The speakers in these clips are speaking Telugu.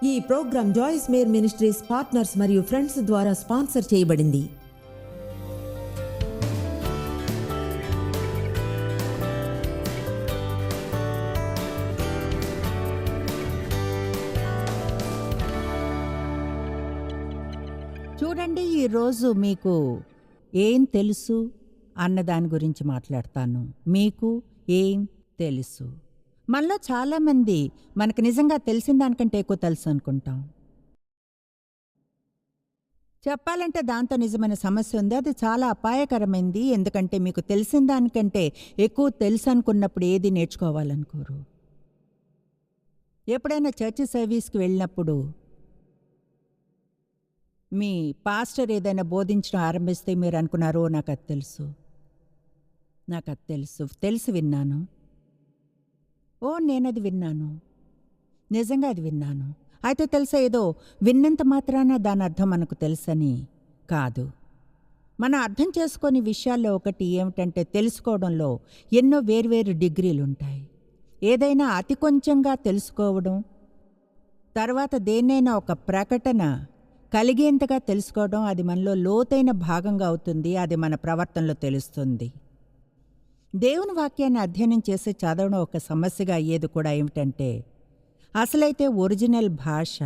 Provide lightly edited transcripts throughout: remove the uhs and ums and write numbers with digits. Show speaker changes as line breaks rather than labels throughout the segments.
ఈ programme Joyce Meyer Ministries partners మరియు ఫ్రెండ్స్ ద్వారా స్పాన్సర్ చేయబడింది.
చూడండి, ఈరోజు మీకు ఏం తెలుసు అన్న దాని గురించి మాట్లాడతాను. మీకు ఏం తెలుసు? మనలో చాలామంది మనకు నిజంగా తెలిసిన దానికంటే ఎక్కువ తెలుసు అనుకుంటాం. చెప్పాలంటే దాంతో నిజమైన సమస్య ఉంది. అది చాలా అపాయకరమైంది. ఎందుకంటే మీకు తెలిసిన దానికంటే ఎక్కువ తెలుసు అనుకున్నప్పుడు ఏది నేర్చుకోవాలనుకోరు. ఎప్పుడైనా చర్చ్ సర్వీస్కి వెళ్ళినప్పుడు మీ పాస్టర్ ఏదైనా బోధించడం ఆరంభిస్తే మీరు అనుకున్నారు, నాకు అది తెలుసు, నాకు అది తెలుసు విన్నాను, నేనది విన్నాను, నిజంగా అది విన్నాను. అయితే తెలుసా, ఏదో విన్నంత మాత్రాన దాని అర్థం మనకు తెలుసని కాదు. మనం అర్థం చేసుకొని విషయాల్లో ఒకటి ఏమిటంటే, తెలుసుకోవడంలో ఎన్నో వేర్వేరు డిగ్రీలు ఉంటాయి. ఏదైనా అతి కొంచెంగా తెలుసుకోవడం, తర్వాత దేన్నైనా ఒక ప్రకటన కలిగేంతగా తెలుసుకోవడం, అది మనలో లోతైన భాగంగా అవుతుంది. అది మన ప్రవర్తనలో తెలుస్తుంది. దేవుని వాక్యాన్ని అధ్యయనం చేసి చదవడం ఒక సమస్యగా అయ్యేది కూడా ఏమిటంటే, అసలైతే ఒరిజినల్ భాష,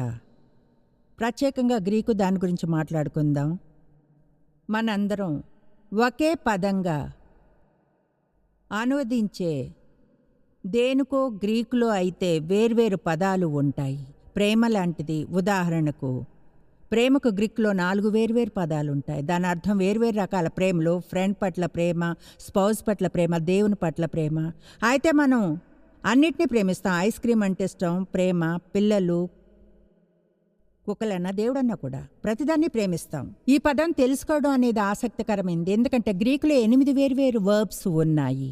ప్రత్యేకంగా గ్రీకు, దాని గురించి మాట్లాడుకుందాం. మనందరం ఒకే పదంగా అనువదించే దేనికో గ్రీకులో అయితే వేర్వేరు పదాలు ఉంటాయి. ప్రేమ లాంటిది. ఉదాహరణకు, ప్రేమకు గ్రీకులో 4 వేర్వేరు పదాలుంటాయి. దాని అర్థం వేర్వేరు రకాల ప్రేమలు. ఫ్రెండ్ పట్ల ప్రేమ, స్పౌస్ పట్ల ప్రేమ, దేవుని పట్ల ప్రేమ. అయితే మనం అన్నిటినీ ప్రేమిస్తాం. ఐస్ క్రీమ్ అంటే ఇష్టం, ప్రేమ, పిల్లలు, కుక్కలన్నా దేవుడన్నా కూడా ప్రతిదాన్ని ప్రేమిస్తాం. ఈ పదం తెలుసుకోవడం అనేది ఆసక్తికరమైంది. ఎందుకంటే గ్రీకులో 8 వేర్వేరు వర్బ్స్ ఉన్నాయి.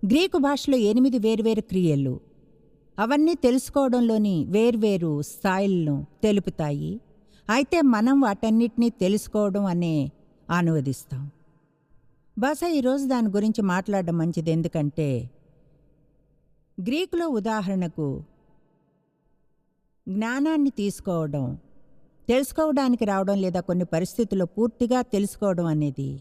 గ్రీకు భాషలో 8 వేర్వేరు క్రియలు. అవన్నీ తెలుసుకోవడంలోని వేర్వేరు స్థాయిలను తెలుపుతాయి. అయితే మనం వాటన్నిటినీ తెలుసుకోవడం అనే అనువదిస్తాం. బహుశా ఈరోజు దాని గురించి మాట్లాడడం మంచిది. ఎందుకంటే గ్రీకులో ఉదాహరణకు జ్ఞానాన్ని తీసుకోవడం, తెలుసుకోవడానికి రావడం, లేదా కొన్ని పరిస్థితుల్లో పూర్తిగా తెలుసుకోవడం అనేది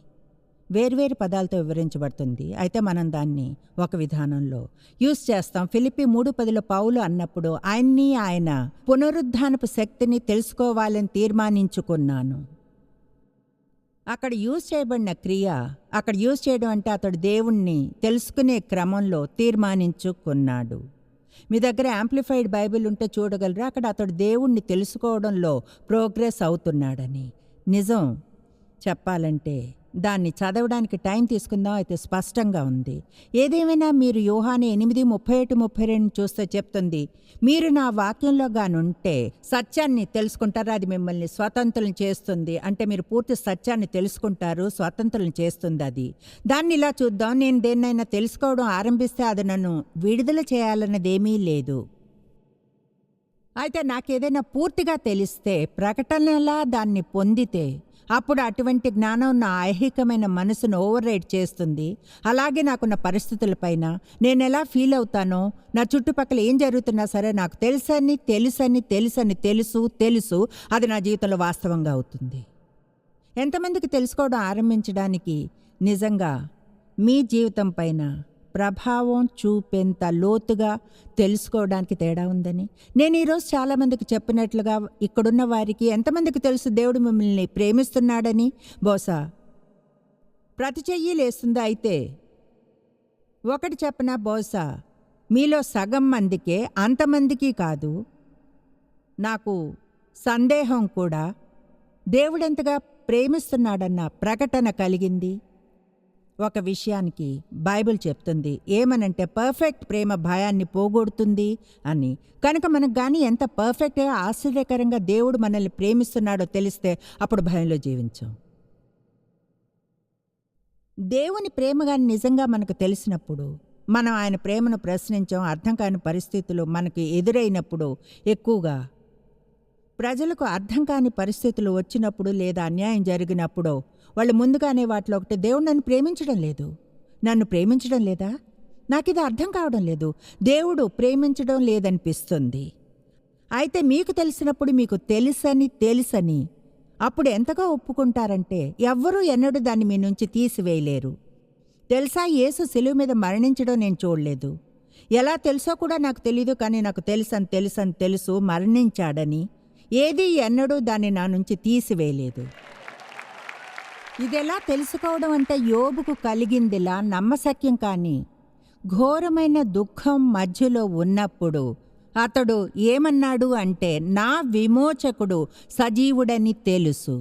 వేర్వేరు పదాలతో వివరించబడుతుంది. అయితే మనం దాన్ని ఒక విధానంలో యూజ్ చేస్తాం. ఫిలిప్పీ 3:10 పౌలు అన్నప్పుడు, ఆయన పునరుద్ధానపు శక్తిని తెలుసుకోవాలని తీర్మానించుకున్నాను. అక్కడ యూజ్ చేయబడిన క్రియ, అక్కడ యూజ్ చేయడం అంటే అతడు దేవుణ్ణి తెలుసుకునే క్రమంలో తీర్మానించుకున్నాడు. మీ దగ్గర యాంప్లిఫైడ్ బైబిల్ ఉంటే చూడగలరా, అక్కడ అతడు దేవుణ్ణి తెలుసుకోవడంలో ప్రోగ్రెస్ అవుతున్నాడని. నిజం చెప్పాలంటే దాన్ని చదవడానికి టైం తీసుకుందాం. అయితే స్పష్టంగా ఉంది. ఏదేమైనా మీరు యోహాను 8:31-32 చూస్తే చెప్తుంది, మీరు నా వాక్యంలో గానుంటే సత్యాన్ని తెలుసుకుంటారు, అది మిమ్మల్ని స్వతంత్రులను చేస్తుంది. అంటే మీరు పూర్తి సత్యాన్ని తెలుసుకుంటారు, స్వతంత్రులను చేస్తుంది అది. దాన్ని ఇలా చూద్దాం, నేను దేన్నైనా తెలుసుకోవడం ఆరంభిస్తే అది నన్ను విడుదల చేయాలన్నదేమీ లేదు. అయితే నాకేదైనా పూర్తిగా తెలిస్తే, ప్రకటనలా దాన్ని పొందితే, అప్పుడు అటువంటి జ్ఞానం నా ఐహికమైన మనసును ఓవర్ రైడ్ చేస్తుంది. అలాగే నాకున్న పరిస్థితులపైన నేను ఎలా ఫీల్ అవుతానో, నా చుట్టుపక్కల ఏం జరుగుతున్నా సరే నాకు తెలుసు అది నా జీవితంలో వాస్తవంగా అవుతుంది. ఎంతమందికి తెలుసుకోవడం ఆరంభించడానికి నిజంగా మీ జీవితం పైన ప్రభావం చూపేంత లోతుగా తెలుసుకోవడానికి తేడా ఉందని నేను ఈరోజు చాలామందికి చెప్పినట్లుగా, ఇక్కడున్న వారికి ఎంతమందికి తెలుసు దేవుడు మిమ్మల్ని ప్రేమిస్తున్నాడని? బహుశా ప్రతి చెయ్యి లేస్తుందా? అయితే ఒకటి చెప్పనా, బహుశా మీలో సగం మందికే, అంతమందికి కాదు. నాకు సందేహం కూడా దేవుడెంతగా ప్రేమిస్తున్నాడన్న ప్రకటన కలిగింది. ఒక విషయానికి బైబిల్ చెప్తుంది ఏమనంటే, పర్ఫెక్ట్ ప్రేమ భయాన్ని పోగొడుతుంది అని. కనుక మనకు కానీ ఎంత పర్ఫెక్ట్గా, ఆశ్చర్యకరంగా దేవుడు మనల్ని ప్రేమిస్తున్నాడో తెలిస్తే అప్పుడు భయంలో జీవించాం. దేవుని ప్రేమ కానీ నిజంగా మనకు తెలిసినప్పుడు మనం ఆయన ప్రేమను ప్రశ్నించాం. అర్థం కాని పరిస్థితులు మనకు ఎదురైనప్పుడు, ఎక్కువగా ప్రజలకు అర్థం కాని పరిస్థితులు వచ్చినప్పుడు లేదా అన్యాయం జరిగినప్పుడు వాళ్ళు ముందుగానే వాటిలో ఒకటి, దేవుడు నన్ను ప్రేమించడం లేదా, నాకు ఇది అర్థం కావడం లేదు, దేవుడు ప్రేమించడం లేదనిపిస్తుంది. అయితే మీకు తెలిసినప్పుడు మీకు తెలుసని అప్పుడు ఎంతగా ఒప్పుకుంటారంటే ఎవ్వరూ ఎన్నడూ దాన్ని మీ నుంచి తీసివేయలేరు. తెలుసా, యేసు శిలువ మీద మరణించడం నేను చూడలేదు. ఎలా తెలుసో కూడా నాకు తెలీదు, కానీ నాకు తెలుసు మరణించాడని. ఏదీ ఎన్నడూ దాన్ని నా నుంచి తీసివేయలేదు. ఇదెలా తెలుసుకోవడం అంటే యోబుకు కలిగిందిలా నమ్మశక్యం. కానీ ఘోరమైన దుఃఖం మధ్యలో ఉన్నప్పుడు అతడు ఏమన్నాడు అంటే, నా విమోచకుడు సజీవుడని తెలుసు.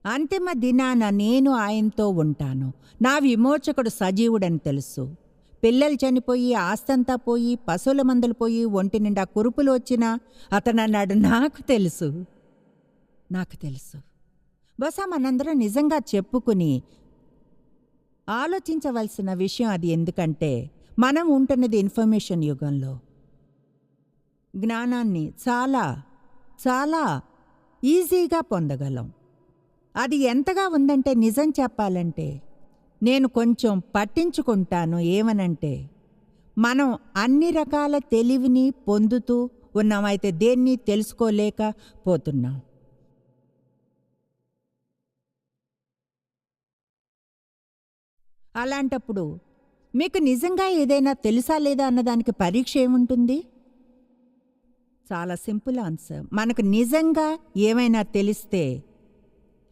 అంతిమ దినాన నేను ఆయనతో ఉంటాను. నా విమోచకుడు సజీవుడని తెలుసు. పిల్లలు చనిపోయి, ఆస్తంతా పోయి, పశువుల మందలు పోయి, ఒంటి నిండా కురుపులు వచ్చినా అతను అన్నాడు, నాకు తెలుసు. బహుశా మనందరం నిజంగా చెప్పుకుని ఆలోచించవలసిన విషయం అది. ఎందుకంటే మనం ఉంటున్నది ఇన్ఫర్మేషన్ యుగంలో. జ్ఞానాన్ని చాలా చాలా ఈజీగా పొందగలం. అది ఎంతగా ఉందంటే, నిజం చెప్పాలంటే నేను కొంచెం పట్టించుకుంటాను. ఏమనంటే, మనం అన్ని రకాల తెలివిని పొందుతూ ఉన్నాం, అయితే దేన్ని తెలుసుకోలేకపోతున్నాం. అలాంటప్పుడు మీకు నిజంగా ఏదైనా తెలుసా లేదా అన్నదానికి పరీక్ష ఏముంటుంది? చాలా సింపుల్ ఆన్సర్. మనకు నిజంగా ఏమైనా తెలిస్తే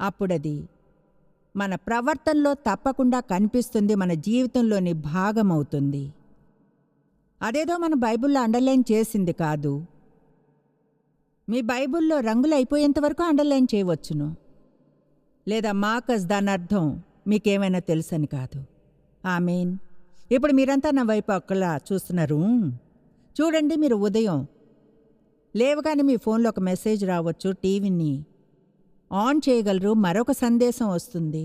అప్పుడది మన ప్రవర్తనలో తప్పకుండా కనిపిస్తుంది, మన జీవితంలోని భాగమవుతుంది. అదేదో మన బైబిల్లో అండర్లైన్ చేసింది కాదు. మీ బైబిల్లో రంగులు అయిపోయేంత వరకు అండర్లైన్ చేయవచ్చును, లేదా మార్కస్ దాని అర్థం మీకేమైనా తెలుసని కాదు. ఆమేన్. ఇప్పుడు మీరంతా నా వైపు ఒకలా చూస్తున్నారు. చూడండి, మీరు ఉదయం లేవగానే మీ ఫోన్లో ఒక మెసేజ్ రావచ్చు, టీవీని ఆన్ చేయగలరు, మరొక సందేశం వస్తుంది,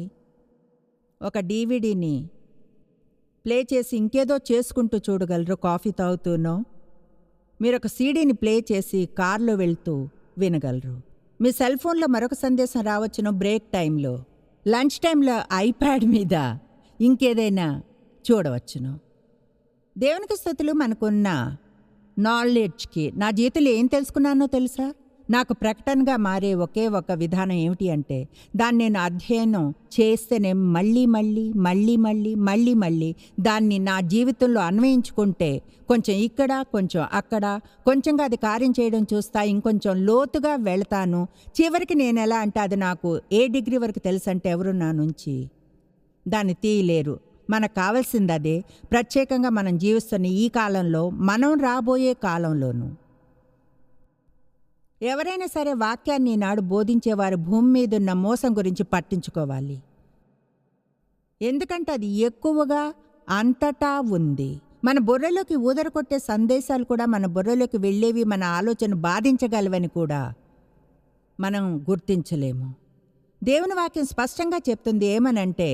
ఒక డీవీడీని ప్లే చేసి ఇంకేదో చేసుకుంటూ చూడగలరు, కాఫీ తాగుతూనో. మీరు ఒక సీడీని ప్లే చేసి కార్లో వెళ్తూ వినగలరు. మీ సెల్ ఫోన్లో మరొక సందేశం రావచ్చును, బ్రేక్ టైంలో, లంచ్ టైంలో ఐప్యాడ్ మీద ఇంకేదైనా చూడవచ్చును. దేవునికి స్తుతులు. మనకున్న నాలెడ్జ్కి నా జీవితంలో ఏం తెలుసుకున్నానో తెలుసా? నాకు ప్రకటనగా మారే ఒకే ఒక విధానం ఏమిటి అంటే, దాన్ని నేను అధ్యయనం చేస్తేనే మళ్ళీ దాన్ని నా జీవితంలో అన్వయించుకుంటే, కొంచెం ఇక్కడ కొంచెం అక్కడ కొంచెంగా అది కార్యం చేయడం చూస్తా, ఇంకొంచెం లోతుగా వెళతాను. చివరికి నేను ఎలా అంటే, అది నాకు ఏ డిగ్రీ వరకు తెలుసు అంటే ఎవరు నా నుంచి దాన్ని తీయలేరు. మనకు కావాల్సింది అదే. ప్రత్యేకంగా మనం జీవిస్తున్న ఈ కాలంలో, మనం రాబోయే కాలంలోనూ ఎవరైనా సరే వాక్యాన్ని ఈనాడు బోధించేవారు భూమి మీదున్న మోసం గురించి పట్టించుకోవాలి. ఎందుకంటే అది ఎక్కువగా అంతటా ఉంది. మన బుర్రలోకి ఊదరకొట్టే సందేశాలు కూడా మన బుర్రలోకి వెళ్ళేవి, మన ఆలోచన బాధించగలవని కూడా మనం గుర్తించలేము. దేవుని వాక్యం స్పష్టంగా చెప్తుంది. ఏమనంటే,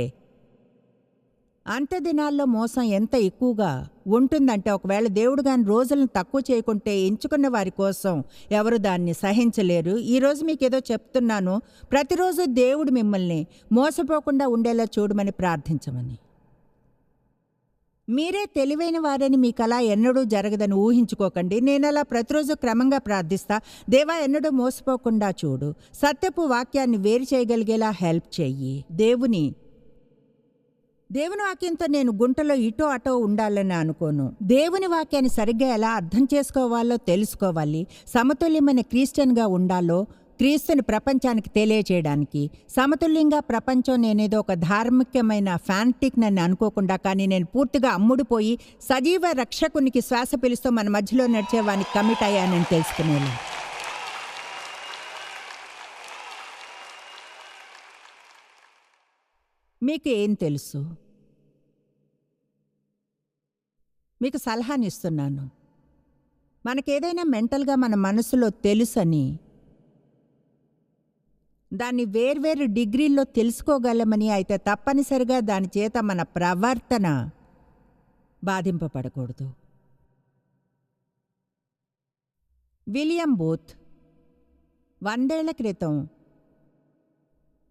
అంత్య దినాల్లో మోసం ఎంత ఎక్కువగా ఉంటుందంటే, ఒకవేళ దేవుడు గాని రోజులను తక్కువ చేయకుంటే ఎంచుకున్న వారి కోసం ఎవరు దాన్ని సహించలేరు. ఈరోజు మీకేదో చెప్తున్నాను, ప్రతిరోజు దేవుడు మిమ్మల్ని మోసపోకుండా ఉండేలా చూడమని ప్రార్థించమని. మీరే తెలివైన వారని మీకు అలా ఎన్నడూ జరగదని ఊహించుకోకండి. నేను అలా ప్రతిరోజు క్రమంగా ప్రార్థిస్తా, దేవా ఎన్నడూ మోసపోకుండా చూడు, సత్యపు వాక్యాన్ని వేరు చేయగలిగేలా హెల్ప్ చెయ్యి. దేవుని వాక్యంతో నేను గుంటలో ఇటో అటో ఉండాలని అనుకోను. దేవుని వాక్యాన్ని సరిగ్గా ఎలా అర్థం చేసుకోవాలో తెలుసుకోవాలి. సమతుల్యమైన క్రిస్టియన్గా ఉండాలో, క్రీస్తుని ప్రపంచానికి తెలియచేయడానికి. సమతుల్యంగా ప్రపంచం నేనేదో ఒక ధార్మికమైన ఫ్యాన్టిక్ నన్ను అనుకోకుండా, కానీ నేను పూర్తిగా అమ్ముడుపోయి సజీవ రక్షకునికి శ్వాస పిలుస్తూ మన మధ్యలో నడిచేవానికి కమిట్ అయ్యానని తెలుసుకునేలా. మీకు ఏం తెలుసు? మీకు సలహానిస్తున్నాను. మనకేదైనా మెంటల్గా మన మనసులో తెలుసని, దాన్ని వేర్వేరు డిగ్రీల్లో తెలుసుకోగలమని అయితే తప్పనిసరిగా దాని చేత మన ప్రవర్తన బాధింపబడకూడదు. విలియం బూత్ 100 ఏళ్ల క్రితం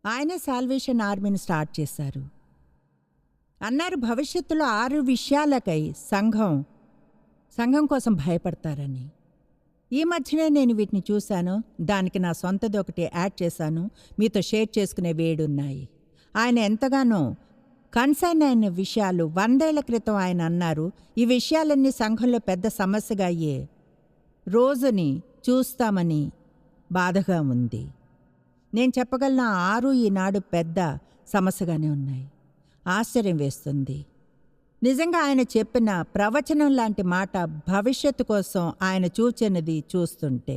ఆయనే సాల్వేషన్ ఆర్మీని స్టార్ట్ చేశారు. అన్నారు, భవిష్యత్తులో 6 విషయాలకై సంఘం కోసం భయపడతారని. ఈ మధ్యనే నేను వీటిని చూశాను. దానికి నా సొంతది ఒకటి యాడ్ చేశాను. మీతో షేర్ చేసుకునే వేడున్నాయి. ఆయన ఎంతగానో కన్సర్న్ అయిన విషయాలు 100 ఏళ్ల క్రితం ఆయన అన్నారు. ఈ విషయాలన్నీ సంఘంలో పెద్ద సమస్యగా అయ్యే రోజుని చూస్తామని బాధగా ఉంది. నేను చెప్పగలను 6 ఈనాడు పెద్ద సమస్యగానే ఉన్నాయి. ఆశ్చర్యం వేస్తుంది. నిజంగా ఆయన చెప్పిన ప్రవచనం లాంటి మాట భవిష్యత్తు కోసం ఆయన చూచినది చూస్తుంటే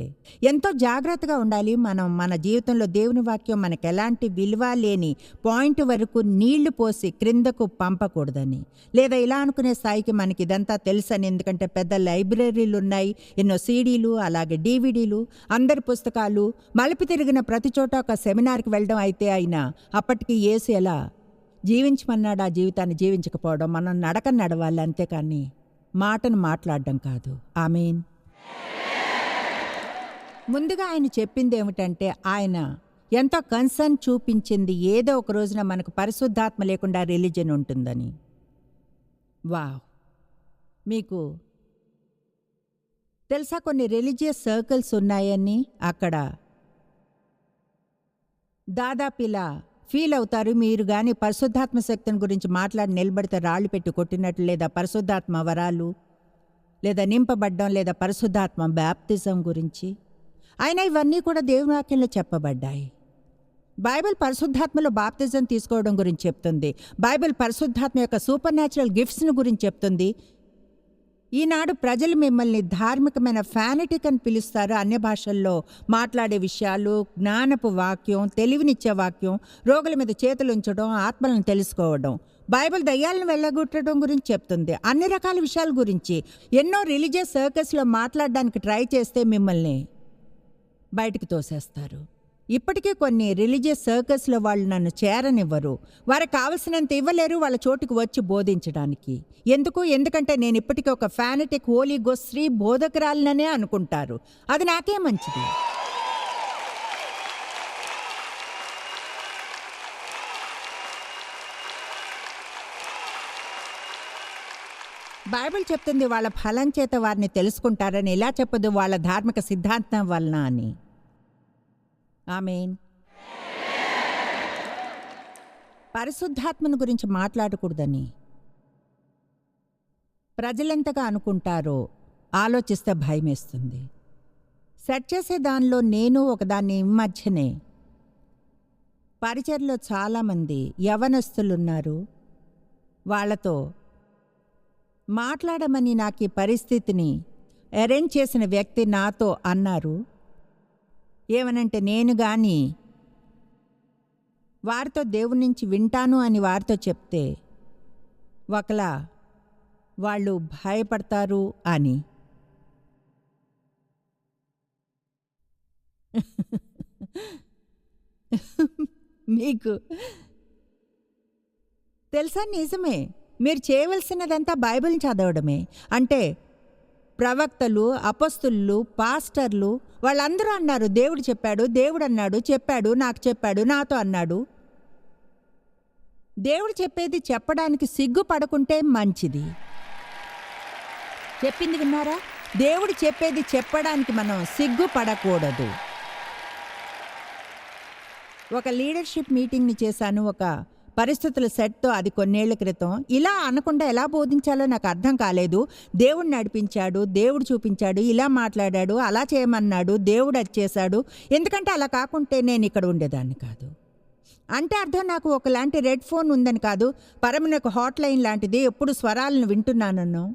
ఎంతో జాగ్రత్తగా ఉండాలి. మనం మన జీవితంలో దేవుని వాక్యం మనకు ఎలాంటి విలువ లేని పాయింట్ వరకు నీళ్లు పోసి క్రిందకు పంపకూడదని, లేదా ఇలా అనుకునే స్థాయికి మనకి ఇదంతా తెలుసని. ఎందుకంటే పెద్ద లైబ్రరీలు ఉన్నాయి, ఎన్నో సీడీలు, అలాగే డివిడీలు, అందరి పుస్తకాలు, మలుపు తిరిగిన ప్రతి చోట ఒక సెమినార్కి వెళ్ళడం అయితే అయినా అప్పటికి యేసు ఎలా జీవించమన్నాడు ఆ జీవితాన్ని జీవించకపోవడం. మనం నడక నడవాలి, అంతేకాని మాటను మాట్లాడడం కాదు. ఆమేన్. ముందుగా ఆయన చెప్పింది ఏమిటంటే, ఆయన ఎంతో కన్సర్న్ చూపించింది ఏదో ఒక రోజున మనకు పరిశుద్ధాత్మ లేకుండా రిలీజన్ ఉంటుందని. వావ్! మీకు తెలుసా కొన్ని రిలీజియస్ సర్కిల్స్ ఉన్నాయని? అక్కడ దాదాపు ఇలా ఫీల్ అవుతారు. మీరు కానీ పరిశుద్ధాత్మ శక్తిని గురించి మాట్లాడి నిలబడితే రాళ్ళు పెట్టి కొట్టినట్లు, లేదా పరిశుద్ధాత్మ వరాలు, లేదా నింపబడ్డం, లేదా పరిశుద్ధాత్మ బ్యాప్తిజం గురించి. అయినా ఇవన్నీ కూడా దేవుని వాక్యంలో చెప్పబడ్డాయి. బైబిల్ పరిశుద్ధాత్మలో బాప్తిజం తీసుకోవడం గురించి చెప్తుంది. బైబిల్ పరిశుద్ధాత్మ యొక్క సూపర్ న్యాచురల్ గిఫ్ట్స్ను గురించి చెప్తుంది. ఈనాడు ప్రజలు మిమ్మల్ని ధార్మికమైన ఫ్యానటిక్ అని పిలుస్తారు. అన్య భాషల్లో మాట్లాడే విషయాలు, జ్ఞానపు వాక్యం, తెలివినిచ్చే వాక్యం, రోగుల మీద చేతులు ఉంచడం, ఆత్మలను తెలుసుకోవడం. బైబిల్ దయ్యాలను వెళ్ళగొట్టడం గురించి చెప్తుంది. అన్ని రకాల విషయాల గురించి ఎన్నో రిలీజియస్ సర్కస్లో మాట్లాడడానికి ట్రై చేస్తే మిమ్మల్ని బయటికి తోసేస్తారు. ఇప్పటికీ కొన్ని రిలీజియస్ సర్కస్లో వాళ్ళు నన్ను చేరనివ్వరు. వారికి కావలసినంత ఇవ్వలేరు వాళ్ళ చోటుకు వచ్చి బోధించడానికి. ఎందుకంటే నేను ఇప్పటికీ ఒక ఫ్యానటిక్ హోలీ గోస్ట్ స్త్రీ బోధకురాలననే అనుకుంటారు. అది నాకే మంచిది. బైబిల్ చెప్తుంది వాళ్ళ ఫలం చేత వారిని తెలుసుకుంటారని. ఇలా చెప్పదు వాళ్ళ ధార్మిక సిద్ధాంతం వలన అని. ఆమేన్. పరిశుద్ధాత్మను గురించి మాట్లాడకూడదని ప్రజలెంతగా అనుకుంటారో ఆలోచిస్తే భయమేస్తుంది. సెట్ చేసే దానిలో నేను ఒకదాన్ని. ఈ మధ్యనే పరిచర్లో చాలామంది యవనస్తులున్నారు. వాళ్ళతో మాట్లాడమని నాకు ఈ పరిస్థితిని అరేంజ్ చేసిన వ్యక్తి నాతో అన్నారు. ఏమనంటే, నేను కానీ వారితో దేవుని నుంచి వింటాను అని వారితో చెప్తే ఒకలా వాళ్ళు భయపడతారు అని. మీకు తెలుసా, నిజమే. మీరు చేయవలసినదంతా బైబిల్ని చదవడమే. అంటే ప్రవక్తలు, అపొస్తలులు, పాస్టర్లు వాళ్ళందరూ అన్నారు, దేవుడు చెప్పాడు, దేవుడు అన్నాడు, చెప్పాడు, నాకు చెప్పాడు, నాతో అన్నాడు. దేవుడు చెప్పేది చెప్పడానికి సిగ్గుపడకుంటే మంచిది. చెప్పింది విన్నారా? దేవుడు చెప్పేది చెప్పడానికి మనం సిగ్గుపడకూడదు. ఒక లీడర్షిప్ మీటింగ్ని చేశాను, ఒక పరిస్థితుల సెట్తో. అది కొన్నేళ్ల క్రితం. ఇలా అనకుండా ఎలా బోధించాలో నాకు అర్థం కాలేదు. దేవుడు నడిపించాడు, దేవుడు చూపించాడు, ఇలా మాట్లాడాడు, అలా చేయమన్నాడు, దేవుడు అది చేశాడు. ఎందుకంటే అలా కాకుంటే నేను ఇక్కడ ఉండేదాన్ని కాదు. అంటే అర్థం నాకు ఒకలాంటి రెడ్ ఫోన్ ఉందని కాదు, పరమునకు హాట్ లైన్ లాంటిది, ఎప్పుడు స్వరాలను వింటున్నానన్ను.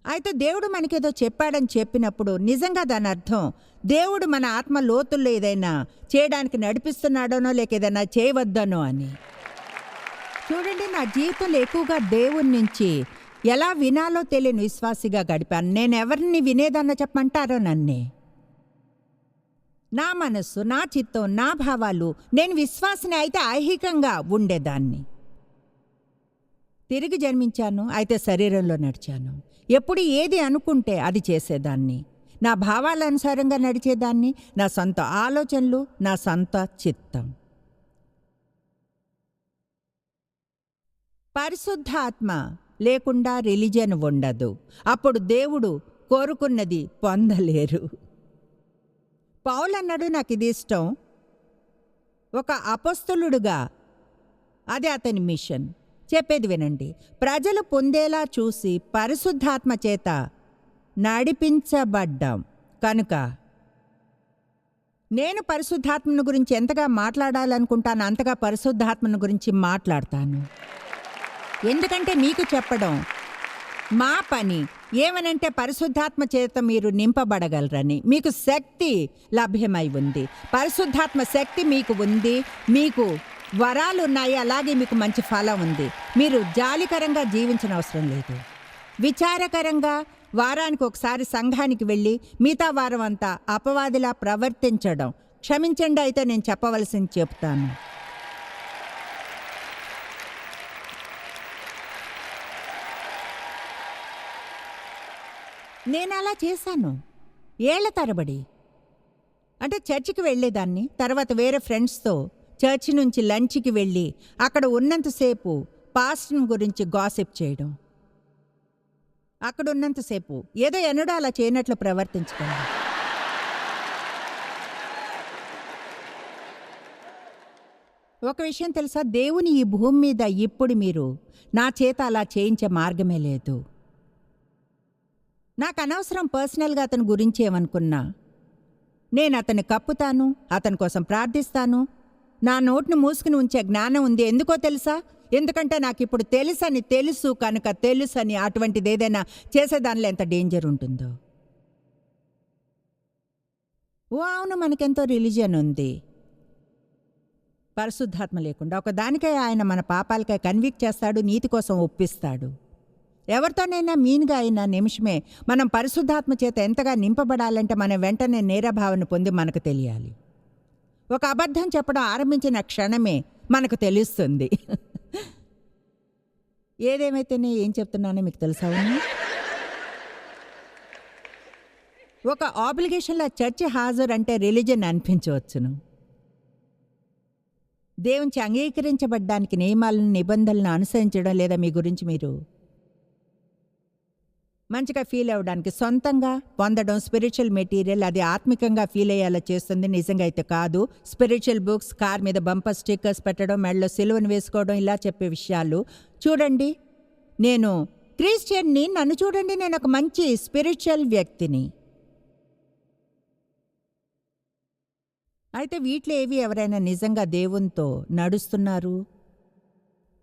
అయితే దేవుడు మనకేదో చెప్పాడని చెప్పినప్పుడు నిజంగా దాని అర్థం దేవుడు మన ఆత్మ లోతుల్లో ఏదైనా చేయడానికి నడిపిస్తున్నాడనో, లేక ఏదైనా చేయవద్దనో అని. చూడండి, నా జీవితంలో ఎక్కువగా దేవుని నుంచి ఎలా వినాలో తెలియని విశ్వాసిగా గడిపాను. నేను ఎవరిని వినేదన్న చెప్పమంటారో నన్నే. నా మనస్సు, నా చిత్తం, నా భావాలు, నేను విశ్వాసిని అయితే ఐహికంగా ఉండేదాన్ని. తిరిగి జన్మించాను, అయితే శరీరంలో నడిచాను. ఎప్పుడు ఏది అనుకుంటే అది చేసేదాన్ని. నా భావాల అనుసారంగా నడిచేదాన్ని. నా సొంత ఆలోచనలు, నా సొంత చిత్తం. పరిశుద్ధ ఆత్మ లేకుండా రిలీజియన్ ఉండదు. అప్పుడు దేవుడు కోరుకున్నది పొందలేరు. పౌలు అన్నాడు, నాకు ఇది ఇష్టం. ఒక అపొస్తలుడుగా అది అతని మిషన్. చెప్పేది వినండి. ప్రజలు పొందేలా చూసి పరిశుద్ధాత్మ చేత నడిపించబడ్డాం కనుక నేను పరిశుద్ధాత్మను గురించి ఎంతగా మాట్లాడాలనుకుంటాను అంతగా పరిశుద్ధాత్మను గురించి మాట్లాడతాను. ఎందుకంటే మీకు చెప్పడం మా పని. ఏమనంటే పరిశుద్ధాత్మ చేత మీరు నింపబడగలరని. మీకు శక్తి లభ్యమై ఉంది, పరిశుద్ధాత్మ శక్తి మీకు ఉంది, మీకు వరాలు ఉన్నాయి, అలాగే మీకు మంచి ఫలం ఉంది. మీరు జాలికరంగా జీవించిన అవసరం లేదు. విచారకరంగా వారానికి ఒకసారి సంఘానికి వెళ్ళి మిగతా వారం అంతా అపవాదిలా ప్రవర్తించడం. క్షమించండి, అయితే నేను చెప్పవలసింది చెప్తాను. నేను అలా చేశాను ఏళ్ల తరబడి. అంటే చర్చికి వెళ్ళేదాన్ని, తర్వాత వేరే ఫ్రెండ్స్తో చర్చి నుంచి లంచ్కి వెళ్ళి అక్కడ ఉన్నంతసేపు పాస్టర్ గురించి గాసిప్ చేయడం. అక్కడ ఉన్నంతసేపు ఏదో ఎన్నడూ అలా చేయనట్లు ప్రవర్తించడం. ఒక విషయం తెలుసా, దేవుని ఈ భూమి మీద ఇప్పుడు మీరు నా చేత అలా చేయించే మార్గమే లేదు. నాకు అనవసరం పర్సనల్గా అతని గురించి ఏమనుకున్నా. నేను అతన్ని కప్పుతాను, అతని కోసం ప్రార్థిస్తాను. నా నోటిని మూసుకుని ఉంచే జ్ఞానం ఉంది. ఎందుకో తెలుసా? ఎందుకంటే నాకు ఇప్పుడు తెలుసు కనుక తెలుసని అటువంటిది ఏదైనా చేసేదానిలో ఎంత డేంజర్ ఉంటుందో. ఓ అవును, మనకెంతో రిలీజియన్ ఉంది. పరిశుద్ధాత్మ లేకుండా ఒకదానికై ఆయన మన పాపాలకై కన్విక్ట్ చేస్తాడు, నీతి కోసం ఒప్పిస్తాడు. ఎవరితోనైనా మీన్గా అయిన నిమిషమే మనం పరిశుద్ధాత్మ చేత ఎంతగా నింపబడాలంటే మనం వెంటనే నేరభావన పొంది మనకు తెలియాలి. ఒక అబద్ధం చెప్పడం ఆరంభించిన క్షణమే మనకు తెలుస్తుంది. ఏదేమైతేనే ఏం చెప్తున్నానో మీకు తెలుసా? ఒక ఆబ్లిగేషన్లో చర్చి హాజరు అంటే రిలీజన్ అనిపించవచ్చును. దేవునికి అంగీకరించబడ్డానికి నియమాలను నిబంధనలను అనుసరించడం లేదా మీ గురించి మీరు మంచిగా ఫీల్ అవ్వడానికి సొంతంగా పొందడం స్పిరిచువల్ మెటీరియల్, అది ఆత్మికంగా ఫీల్ అయ్యేలా చేస్తుంది. నిజంగా అయితే కాదు. స్పిరిచువల్ బుక్స్, కార్ మీద బంపర్ స్టిక్కర్స్ పెట్టడం, మెడలో సిలువను వేసుకోవడం, ఇలా చెప్పే విషయాలు. చూడండి, నేను క్రిస్టియన్ని, నన్ను చూడండి, నేను ఒక మంచి స్పిరిచువల్ వ్యక్తిని. అయితే వీటిలో ఏవి ఎవరైనా నిజంగా దేవునితో నడుస్తున్నారు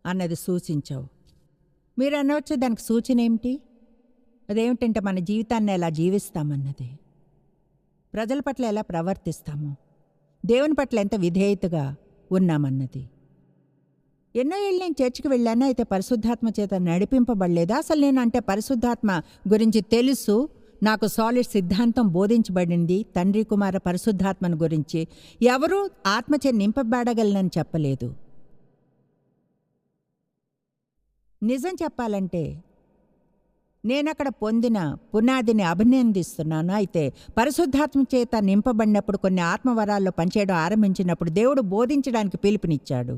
అన్నది సూచించవు. మీరు అనవచ్చు, దానికి సూచన ఏమిటి? అదేమిటంటే మన జీవితాన్ని ఎలా జీవిస్తామన్నది, ప్రజల పట్ల ఎలా ప్రవర్తిస్తాము, దేవుని పట్ల ఎంత విధేయతగా ఉన్నామన్నది. ఎన్నో ఏళ్ళు నేను చర్చికి వెళ్ళాను, అయితే పరిశుద్ధాత్మ చేత నడిపింపబడలేదా? అసలు నేను అంటే పరిశుద్ధాత్మ గురించి తెలుసు, నాకు సాలిడ్ సిద్ధాంతం బోధించబడింది, తండ్రి కుమార పరిశుద్ధాత్మను గురించి. ఎవరూ ఆత్మచే నింపబడగలనని చెప్పలేదు. నిజం చెప్పాలంటే నేనక్కడ పొందిన పునాదిని అభినందిస్తున్నాను. అయితే పరిశుద్ధాత్మ చేత నింపబడినప్పుడు, కొన్ని ఆత్మవరాల్లో పనిచేయడం ఆరంభించినప్పుడు దేవుడు బోధించడానికి పిలుపునిచ్చాడు.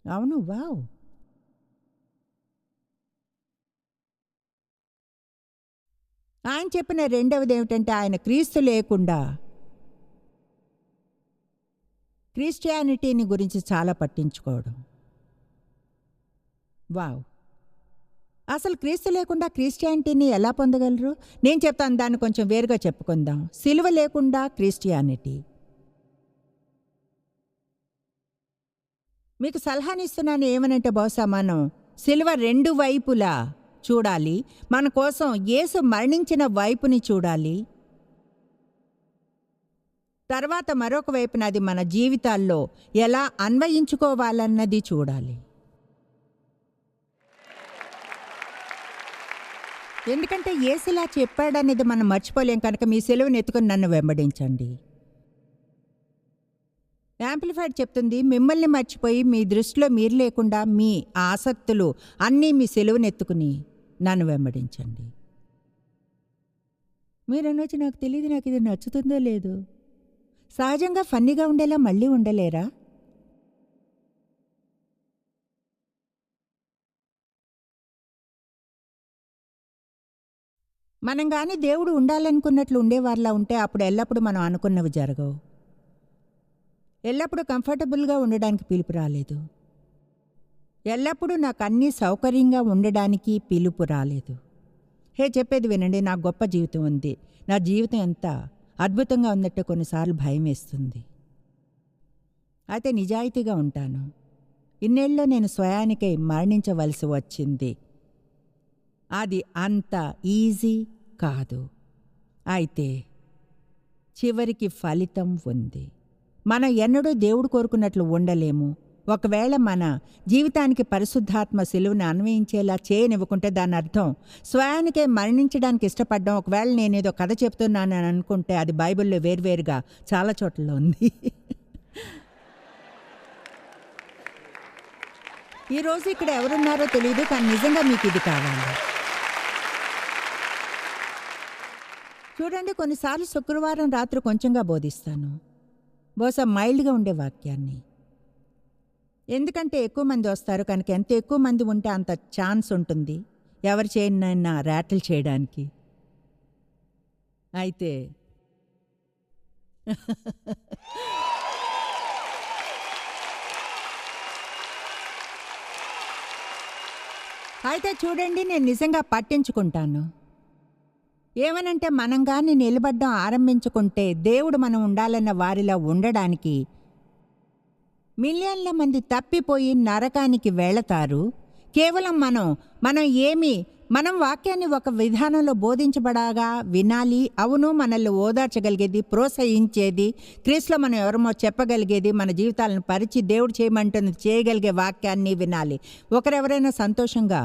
అవును, వావ్. ఆయన చెప్పిన రెండవది ఏమిటంటే, ఆయన క్రీస్తు లేకుండా క్రిస్టియానిటీని గురించి చాలా పట్టించుకోవడం. వావ్. అసలు క్రీస్తు లేకుండా క్రిస్టియానిటీని ఎలా పొందగలరు? నేను చెప్తాను, దాన్ని కొంచెం వేరుగా చెప్పుకుందాం. సిలువ లేకుండా క్రిస్టియానిటీ. మీకు సలహానిస్తున్నాను ఏమనంటే, బహుశా మనం సిలువ రెండు వైపులా చూడాలి. మన కోసం యేసు మరణించిన వైపుని చూడాలి. తర్వాత మరొక వైపున అది మన జీవితాల్లో ఎలా అన్వయించుకోవాలన్నది చూడాలి. ఎందుకంటే యేసులా చెప్పాడనేది మనం మర్చిపోలేం కనుక మీ సిలువను ఎత్తుకుని నన్ను వెంబడించండి. యాంప్లిఫైడ్ చెప్తుంది, మిమ్మల్ని మర్చిపోయి మీ దృష్టిలో మీరు లేకుండా మీ ఆసక్తులు అన్నీ మీ సిలువను ఎత్తుకుని నన్ను వెంబడించండి. మీరనొచ్చి, నాకు తెలియదు, నాకు ఇది నచ్చుతుందో లేదో. సహజంగా ఫన్నీగా ఉండేలా మళ్ళీ ఉండలేరా? మనం కానీ దేవుడు ఉండాలనుకున్నట్లు ఉండేవారిలా ఉంటే అప్పుడు ఎల్లప్పుడూ మనం అనుకున్నవి జరగవు. ఎల్లప్పుడూ కంఫర్టబుల్గా ఉండడానికి పిలుపు రాలేదు. ఎల్లప్పుడూ నాకు అన్నీ సౌకర్యంగా ఉండడానికి పిలుపు రాలేదు. చెప్పేది వినండి, నాకు గొప్ప జీవితం ఉంది, నా జీవితం ఎంత అద్భుతంగా ఉందంటే కొన్నిసార్లు భయం వేస్తుంది. అయితే నిజాయితీగా ఉంటాను. ఇన్నేళ్ళలో నేను స్వయానికై మరణించవలసి వచ్చింది. అది అంత ఈజీ కాదు. అయితే చివరికి ఫలితం ఉంది. మనం ఎన్నడూ దేవుడు కోరుకున్నట్లు ఉండలేము. ఒకవేళ మన జీవితానికి పరిశుద్ధాత్మ సిలువను అన్వయించేలా చేయనివ్వకుంటే దాని అర్థం స్వయానికే మరణించడానికి ఇష్టపడ్డం. ఒకవేళ నేనేదో కథ చెప్తున్నాను అని అనుకుంటే అది బైబిల్లో వేర్వేరుగా చాలా చోట్ల ఉంది. ఈరోజు ఇక్కడ ఎవరున్నారో తెలియదు, కానీ నిజంగా మీకు ఇది కావాలి. చూడండి, కొన్నిసార్లు శుక్రవారం రాత్రి కొంచెంగా బోధిస్తాను, బహుశా మైల్డ్గా ఉండే వాక్యాన్ని. ఎందుకంటే ఎక్కువ మంది వస్తారు కనుక. ఎంత ఎక్కువ మంది ఉంటే అంత ఛాన్స్ ఉంటుంది ఎవరు చేయనైనా ర్యాటిల్ చేయడానికి. అయితే చూడండి, నేను నిజంగా పట్టించుకుంటాను. ఏమనంటే మనం కానీ నిలబడ్డం ఆరంభించుకుంటే దేవుడు మనం ఉండాలన్న వారిలో ఉండడానికి మిలియన్ల మంది తప్పిపోయి నరకానికి వెళతారు. కేవలం మనం వాక్యాన్ని ఒక విధానంలో బోధించబడగా వినాలి. అవును, మనల్ని ఓదార్చగలిగేది, ప్రోత్సహించేది, క్రీస్తులో మనం ఎవరమో చెప్పగలిగేది, మన జీవితాలను పరిచి దేవుడు చేయమంటున్నది చేయగలిగే వాక్యాన్ని వినాలి. ఒకరెవరైనా సంతోషంగా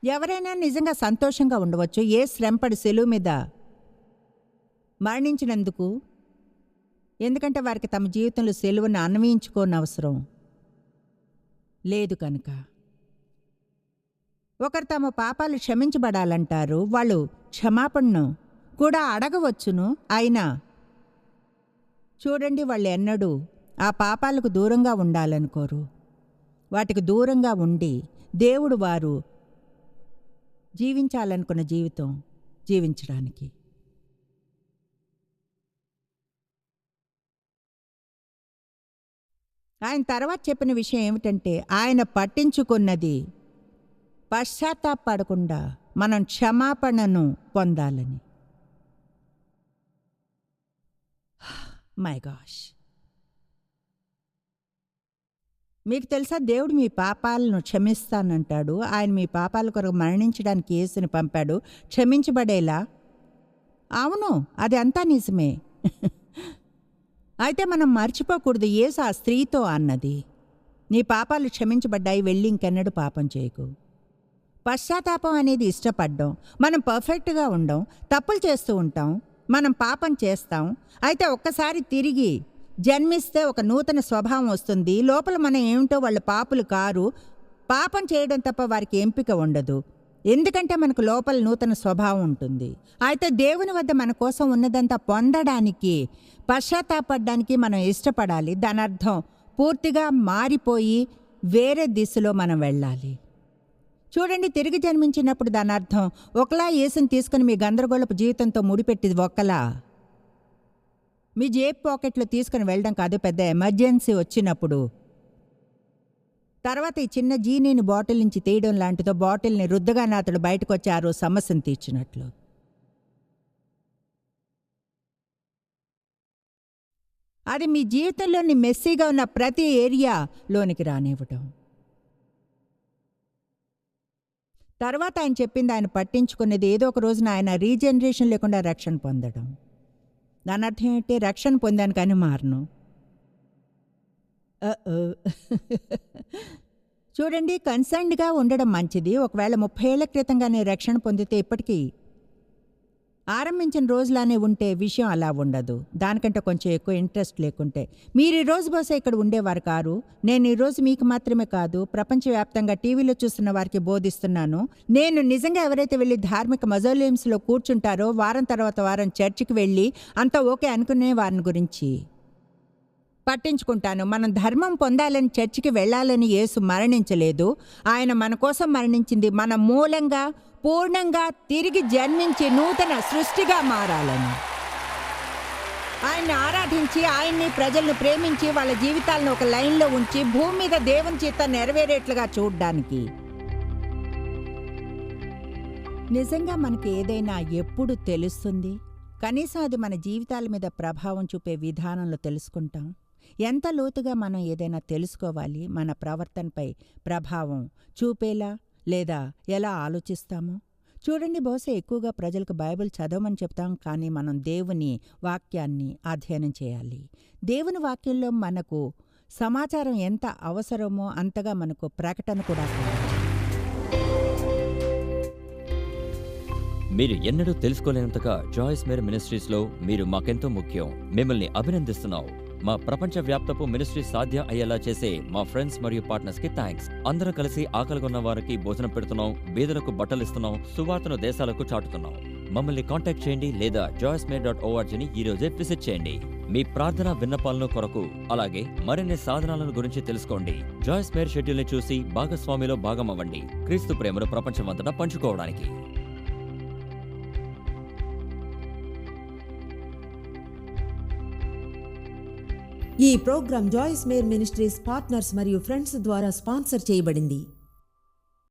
ఎవరైనా నిజంగా సంతోషంగా ఉండవచ్చు ఏ శ్రమపడి సెలువు మీద మరణించినందుకు. ఎందుకంటే వారికి తమ జీవితంలో సెలువును అన్వయించుకోని అవసరం లేదు కనుక. ఒకరు తమ పాపాలు క్షమించబడాలంటారు. వాళ్ళు క్షమాపణను కూడా అడగవచ్చును. అయినా చూడండి, వాళ్ళు ఎన్నడూ ఆ పాపాలకు దూరంగా ఉండాలనుకోరు. వాటికి దూరంగా ఉండి దేవుడు వారు జీవించాలనుకున్న జీవితం జీవించడానికి. ఆయన తర్వాత చెప్పిన విషయం ఏమిటంటే, ఆయన పట్టించుకున్నది పశ్చాత్తాపడకుండా మనం క్షమాపణను పొందాలని. మై గాష్, మీకు తెలుసా, దేవుడు మీ పాపాలను క్షమిస్తానంటాడు. ఆయన మీ పాపాల కొరకు మరణించడానికి యేసుని పంపాడు క్షమించబడేలా. అవును, అది అంతా నిజమే. అయితే మనం మర్చిపోకూడదు, యేసు ఆ స్త్రీతో అన్నది, నీ పాపాలు క్షమించబడ్డాయి, వెళ్ళి ఇంకెన్నడూ పాపం చేయకు. పశ్చాత్తాపం అనేది ఇష్టపడ్డం. మనం పర్ఫెక్ట్గా ఉండం, తప్పులు చేస్తూ ఉంటాం, మనం పాపం చేస్తాం. అయితే ఒక్కసారి తిరిగి జన్మిస్తే ఒక నూతన స్వభావం వస్తుంది. లోపల మనం ఏమిటో వాళ్ళు పాపులు కారు. పాపం చేయడం తప్ప వారికి ఎంపిక ఉండదు, ఎందుకంటే మనకు లోపల నూతన స్వభావం ఉంటుంది. అయితే దేవుని వద్ద మన కోసం ఉన్నదంతా పొందడానికి, పశ్చాత్తాపడడానికి మనం ఇష్టపడాలి. దాని అర్థం పూర్తిగా మారిపోయి వేరే దిశలో మనం వెళ్ళాలి. చూడండి, తిరిగి జన్మించినప్పుడు దాని అర్థం ఒకలా యేసుని తీసుకుని మీ గందరగోళపు జీవితంతో ముడిపెట్టిది ఒకలా మీ జేబు పాకెట్లో తీసుకుని వెళ్ళడం కాదు. పెద్ద ఎమర్జెన్సీ వచ్చినప్పుడు తర్వాత ఈ చిన్న జీనీని బాటిల్ నుంచి తీయడం లాంటిదో, బాటిల్ని రుద్దగానే అతడు బయటకు వచ్చి ఆ రోజు సమస్యను తీర్చినట్లు. అది మీ జీవితంలోని మెస్సీగా ఉన్న ప్రతి ఏరియాలోనికి రానివ్వటం. తర్వాత ఆయన చెప్పింది, ఆయన పట్టించుకునేది ఏదో ఒక రోజున ఆయన రీజనరేషన్ లేకుండా రక్షణ పొందడం. దాని అర్థం ఏంటి? రక్షణ పొందాను కానీ మారను. చూడండి, కన్సర్న్డ్గా ఉండడం మంచిది. ఒకవేళ 30 ఏళ్ల క్రితంగానే రక్షణ పొందితే ఇప్పటికీ ఆరంభించిన రోజులానే ఉంటే విషయం అలా ఉండదు. దానికంటే కొంచెం ఎక్కువ ఇంట్రెస్ట్ లేకుంటే మీరు ఈరోజు బహుశా ఇక్కడ ఉండేవారు కారు. నేను ఈరోజు మీకు మాత్రమే కాదు, ప్రపంచవ్యాప్తంగా టీవీలో చూస్తున్న వారికి బోధిస్తున్నాను. నేను నిజంగా ఎవరైతే వెళ్ళి ధార్మిక మజోలియమ్స్లో కూర్చుంటారో, వారం తర్వాత వారం చర్చికి వెళ్ళి అంతా ఓకే అనుకునే వారిని గురించి పట్టించుకుంటాను. మనం ధర్మం పొందాలని చర్చికి వెళ్ళాలని యేసు మరణించలేదు. ఆయన మన కోసం మరణించింది మన మూలంగా పూర్ణంగా తిరిగి జన్మించి నూతన సృష్టిగా మారాలని. ఆయన్ని ఆరాధించి ఆయన్ని ప్రజలను ప్రేమించి వాళ్ళ జీవితాలను ఒక లైన్లో ఉంచి భూమి మీద దేవుని చిత్తం నెరవేరేట్లుగా చూడ్డానికి. నిజంగా మనకి ఏదైనా ఎప్పుడు తెలుస్తుంది? కనీసం అది మన జీవితాల మీద ప్రభావం చూపే విధానంలో తెలుసుకుంటాం. ఎంత లోతుగా మనం ఏదైనా తెలుసుకోవాలి, మన ప్రవర్తనపై ప్రభావం చూపేలా లేదా ఎలా ఆలోచిస్తామో చూడండి. బహుశా ఎక్కువగా ప్రజలకు బైబిల్ చదవమని చెప్తాం, కానీ మనం దేవుని వాక్యాన్ని అధ్యయనం చేయాలి. దేవుని వాక్యంలో మనకు సమాచారం ఎంత అవసరమో అంతగా మనకు ప్రకటన కూడా కావాలి.
మీరు ఎన్నడూ తెలుసుకోలేనంతగా జాయిస్ మేర్ మినిస్ట్రీస్లో మీరు మాకెంతో ముఖ్యం. మిమ్మల్ని అభినందిస్తున్నాం. మా ప్రపంచ వ్యాప్తపు మినిస్ట్రీ సాధ్యం అయ్యేలా చేసే మా ఫ్రెండ్స్ మరియు పార్ట్నర్స్ కి థ్యాంక్స్. అందరం కలిసి ఆకలిగొన్న వారికి భోజనం పెడుతున్నాం, బీదలకు బట్టలు ఇస్తున్నాం, సువార్తను దేశాలకు చాటుతున్నాం. మమ్మల్ని కాంటాక్ట్ చేయండి లేదా joycemeer.org ఈ రోజే విజిట్ చేయండి. మీ ప్రార్థన విన్నపాలను కొరకు అలాగే మరిన్ని సాధనాలను గురించి తెలుసుకోండి. జాయిస్ మేర్ షెడ్యూల్ ని చూసి భాగస్వామిలో భాగమవ్వండి, క్రీస్తు ప్రేమను ప్రపంచమంతటా పంచుకోవడానికి.
ఈ programme Joyce Meyer Ministries partners మరియు ఫ్రెండ్స్ ద్వారా స్పాన్సర్ చేయబడింది.